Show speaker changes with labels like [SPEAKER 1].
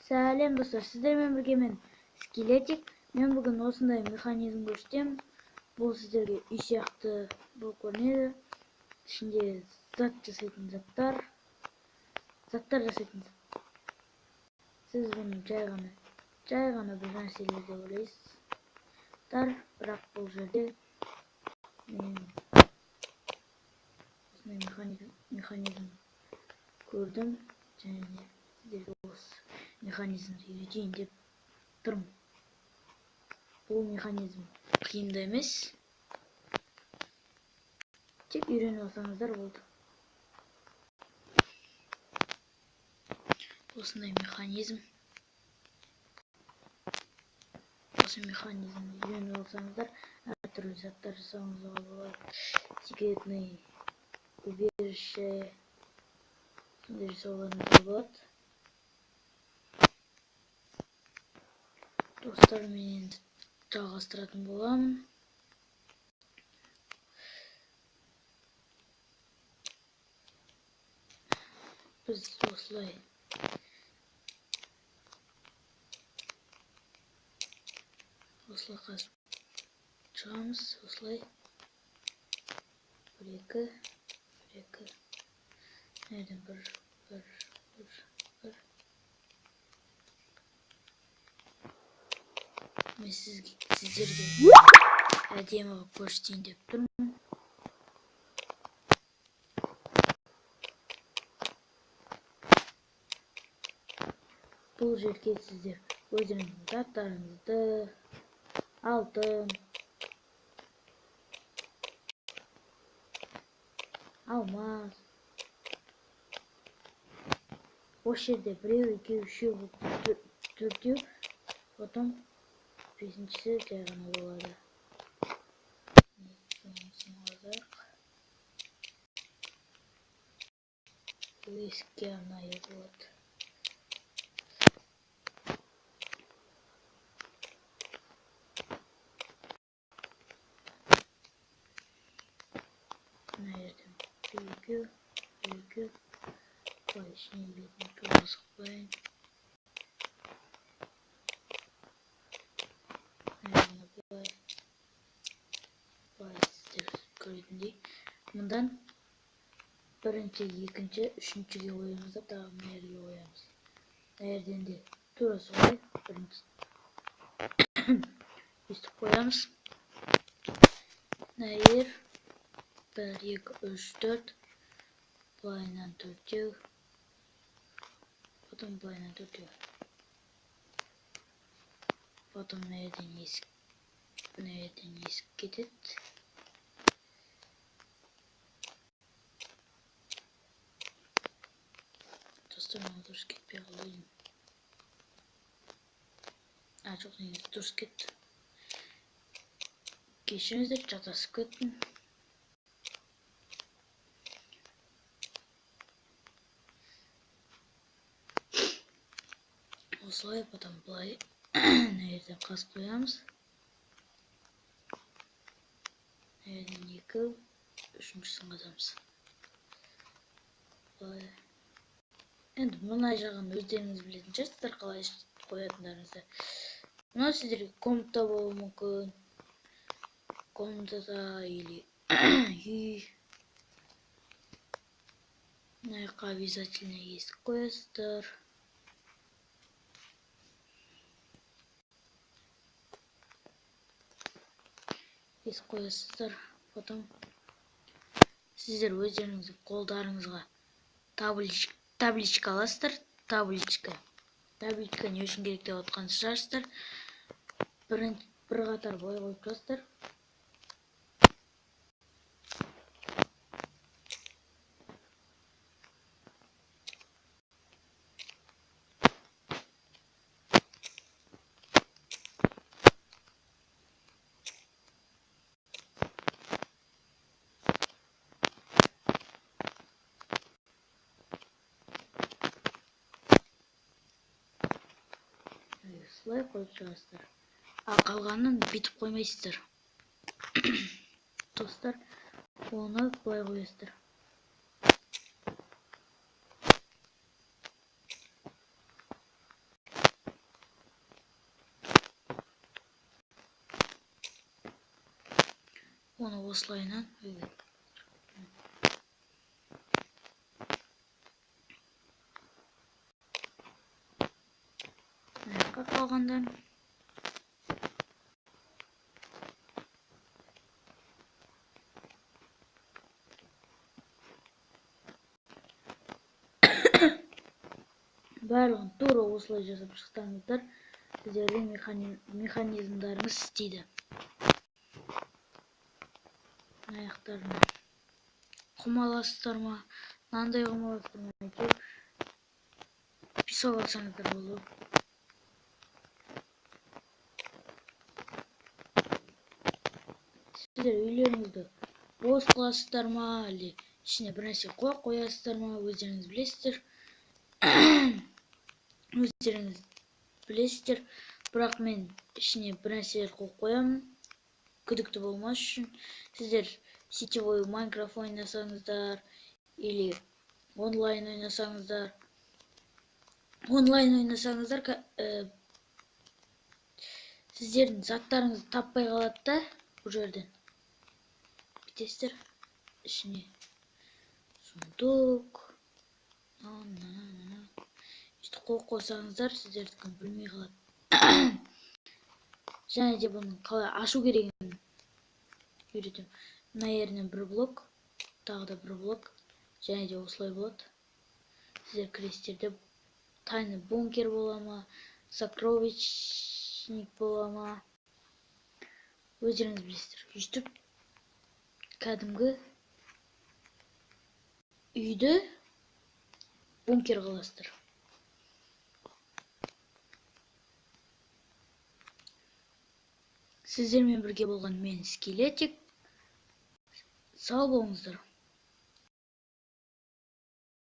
[SPEAKER 1] Сәлем достар, сіздермен бірге мен Скелетик. Мен бүгін осындай механизм көрсетемін. Бұл сіздерге үй сияқты болып көрінеді. Ішінде заттар жасайтын. Сіз бұны жай ғана бір нәрселерде ойлайсыздар, бірақ бұл жерде мен осындай механизм көрдім, және сіздерге осы механизмді үйретейін деп тұрмын. Бұл механизм қиын да емес, тек үйреніп алсаңыздар болды. Осындай механизм. Осы механизмді үйреніп алсаңыздар, әртүрлі заттар жасауыңызға болады. Секретный убежище сондай жасауларыңызға болады. Достар, мен енді жалғастыратын боламын. Біз осылай қазып шығамыз. Осылай 1-2 nereden bir мен сіздерге әдемі қылып көрсетейін деп тұрмын. Бұл жерге сіздер өздеріңіздің заттарыңызды, алтын, алмаз, осы жерде 1, 2, 3, 4, потом 5-шісі жай ғана болады. Бұл есікке арнайы болады. Мына жерден 1-2 былай ішіне бетін тұрғызып қояйын. Былай сіздер көретіндей, мұндан 1-ші, 2-ші, 3-шіге қоямыз да тағы мына жерге қоямыз. Мына жерден де тура солай 1-ші өстіп қоямыз. Мына жер 1, 2, 3, 4 былайынан 4-еу, потом былайынан 4-еу. Потом мына жерден есік кетеді. Достар, мына дұрыс кетпей қалайын. Жоқ, негізі дұрыс кетті. Кешіріңіздер, жатасып кеттім. Осылай, потом былай мына жерден қазып қоямыз. Мына жерден 2, 3-шісін қазамыз. Енді мына жағын өздеріңіз білетін шығарсыздар, қалай қоятындарыңызды. Мынау сіздерге комната болуы мүмкін. Комнатада или үй. Мына жаққа обязательно есік қоясыздар. Есік қоясыздар. Потом сіздер өздеріңіздің қолдарыңызға табличка аласыздар. Табличка не үшін керек деп отқан шығарсыздар. Бір қатар былай қойып тұрасыздар. Осылай қойып шығасыздар. Қалғанын бүйтіп қоймайсыздар. Достар, оны былай қоясыздар. Оны осылайынан аяққа қалғанда барлығын тура осылай жасап шықсаңыздар сіздердің механизмдарыңыз істейді. Аяқтарына құмаласыздар ма, мынандай құмаласыздар ма, әйтеуір писап алсаңыздар болады. Сіздер үйлеріңізді бос қыласыздар ма, әлде ішіне бір нәрсе қоясыздар ма, өздеріңіз білесіздер. Бірақ мен ішіне бір нәрселер қоямын, күдікті болмас үшін. Сіздер сетевой Майнкрафт ойнасаңыздар, или онлайн ойнасаңыздар, сіздердің заттарыңызды таппай қалады да, бұл жерден. Бүйтесіздер, ішіне сундук, өйстіп қойсаңыздар, сіздердікін білмей қалады. Және де бұның қалай ашу керегін үйретемін. Мына жерінен бір блок, тағы да бір блок, және де осылай болады. Сіздер кіресіздер, тайный бункер бола ма, сокровищник бола ма, өздеріңіз білесіздер. Өйстіп кәдімгі үйді бункер қыласыздар. Сіздермен бірге болған мен Скелетик. Сау болыңыздар.